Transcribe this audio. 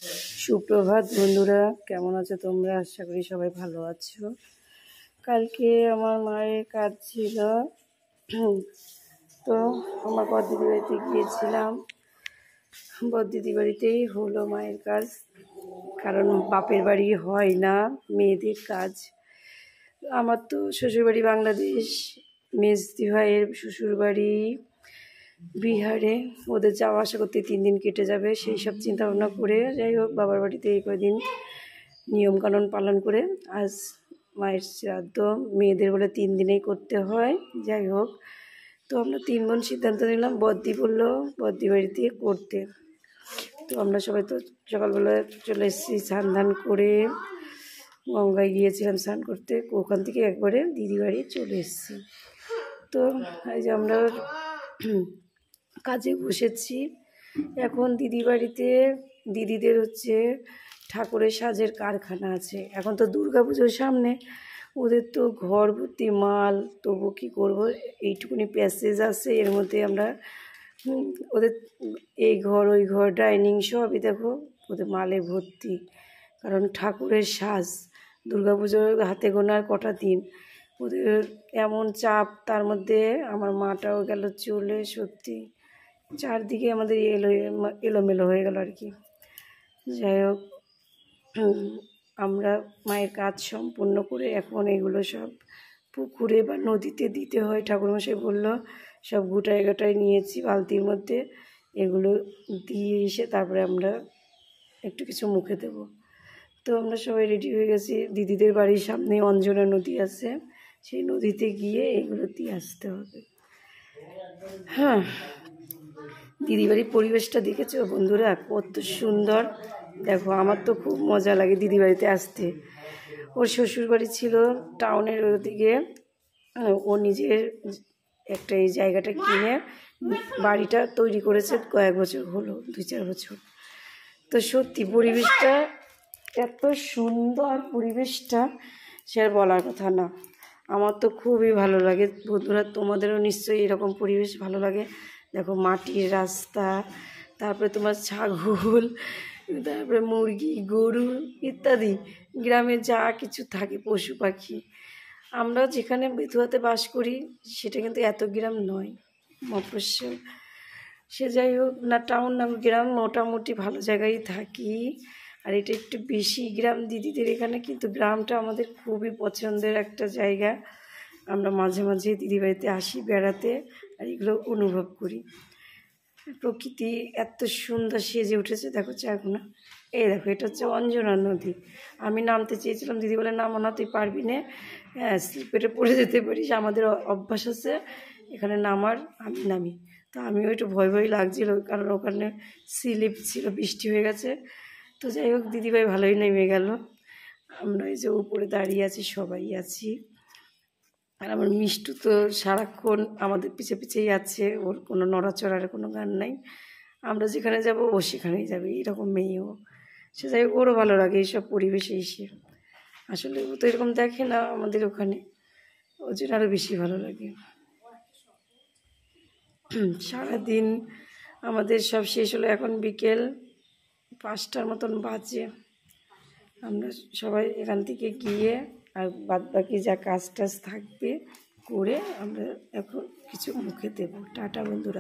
সুপ্রভাত বন্ধুরা, কেমন আছো তোমরা? আশা করি সবাই ভালো আছো। কালকে আমার মায়ের কাজ ছিল, তো আমার বড়দিদি বাড়িতে গিয়েছিলাম। বড়দিদি বাড়িতেই হলো মায়ের কাজ, কারণ বাপের বাড়ি হয় না মেয়েদের কাজ। আমার তো শ্বশুরবাড়ি বাংলাদেশ, মেজদি ভাইয়ের শ্বশুরবাড়ি বিহারে। ওদের যাওয়া আসা করতে 3 দিন কেটে যাবে, সেই সব চিন্তা ভাবনা করে যাই হোক বাবার বাড়িতে এই কয়দিন নিয়মকানুন পালন করে আজ মায়ের শ্রাদ্ধ। মেয়েদের বলে 3 দিনেই করতে হয়। যাই হোক, তো আমরা 3 বোন সিদ্ধান্ত নিলাম, বদ্দি বললো বদ্দি বাড়িতে করতে। তো আমরা সবাই তো সকালবেলা চলে এসেছি, স্নান ধান করে গঙ্গায় গিয়েছিলাম স্নান করতে। ওখান থেকে একবারে দিদি বাড়ি চলে এসেছি। তো এই যে আমরা কাজে বসেছি এখন। দিদি বাড়িতে দিদিদের হচ্ছে ঠাকুরের সাজের কারখানা আছে। এখন তো দুর্গাপুজোর সামনে, ওদের তো ঘর ভর্তি মাল। তবু কী করবো, এইটুকুনি প্যাসেজ আছে, এর মধ্যে আমরা ওদের এই ঘর ওই ঘর ডাইনিং সবই দেখো ওদের মালে ভর্তি। কারণ ঠাকুরের সাজ, দুর্গাপুজোর হাতে গোনার কটা দিন, ওদের এমন চাপ। তার মধ্যে আমার মাটাও গেল চলে, সত্যি চারদিকে আমাদের এলোমেলো হয়ে গেল আর কি। যাই হোক, আমরা মায়ের কাজ সম্পূর্ণ করে এখন এগুলো সব পুকুরে বা নদীতে দিতে হয়। ঠাকুরমশাই বললো সব গোটায় গোটায় নিয়েছি বালতির মধ্যে, এগুলো দিয়ে এসে তারপরে আমরা একটু কিছু মুখে দেব। তো আমরা সবাই রেডি হয়ে গেছি। দিদিদের বাড়ির সামনে অঞ্জনা নদী আছে, সেই নদীতে গিয়ে এগুলো দিয়ে আসতে হবে। হ্যাঁ, দিদি বাড়ির পরিবেশটা দেখেছো বন্ধুরা, কত সুন্দর। দেখো, আমার তো খুব মজা লাগে দিদি বাড়িতে আসতে। ওর শ্বশুর বাড়ি ছিল টাউনের ওদিকে, ও নিজের একটা এই জায়গাটা কিনে বাড়িটা তৈরি করেছে, কয়েক বছর হলো, 2-4 বছর। তো সত্যি পরিবেশটা এত সুন্দর, পরিবেশটা সে আর বলার কথা না। আমার তো খুবই ভালো লাগে বন্ধুরা, তোমাদেরও নিশ্চয়ই এরকম পরিবেশ ভালো লাগে। দেখো মাটির রাস্তা, তারপরে তোমার ছাগল, তারপরে মুরগি, গরু ইত্যাদি গ্রামে যা কিছু থাকে, পশু পাখি। আমরা যেখানে বেথুয়াতে বাস করি সেটা কিন্তু এত গ্রাম নয়, মফস্বল। সে যাই হোক না, টাউন না গ্রাম, মোটামুটি ভালো জায়গায় থাকি। আর এটা একটু বেশি গ্রাম দিদিদের এখানে, কিন্তু গ্রামটা আমাদের খুবই পছন্দের একটা জায়গা। আমরা মাঝে মাঝে দিদি বাড়িতে আসি বেড়াতে, আর এগুলো অনুভব করি। প্রকৃতি এত সুন্দর সেজে উঠেছে, দেখো চারকোনা। এই দেখো, এটা হচ্ছে অঞ্জনা নদী। আমি নামতে চেয়েছিলাম, দিদি বলে নামো না, তুই পারবি না, হ্যাঁ স্লিপেটে পড়ে যেতে পারিস। আমাদের অভ্যাস আছে এখানে নামার, আমি নামি। তো আমিও একটু ভয় ভয় লাগছিল, কারণ ওখানে স্লিপ ছিল, বৃষ্টি হয়ে গেছে। তো যাই হোক, দিদিভাই ভালোই নেমে গেল। আমরা এই যে উপরে দাঁড়িয়ে আছি, সবাই আছি। আর আমার মিষ্টু তো সারাক্ষণ আমাদের পিছে পিছেই আছে, ওর কোনো নড়াচড়ার কোনো গান নাই। আমরা যেখানে যাব ও সেখানেই যাবে, এরকম মেয়েও। সে যাই হোক, ওরও ভালো লাগে এইসব পরিবেশে এসে। আসলে ও তো এরকম দেখে না আমাদের ওখানে, ওর জন্য আরও বেশি ভালো লাগে। সারাদিন আমাদের সব শেষ হলো, এখন বিকেল 5টার মতন বাজে। আমরা সবাই এখান থেকে গিয়ে আর বাদবাকি যা কাজ টাজ থাকবে করে আমরা এখন কিছু মুখে দেবো। টাটা বন্ধুরা।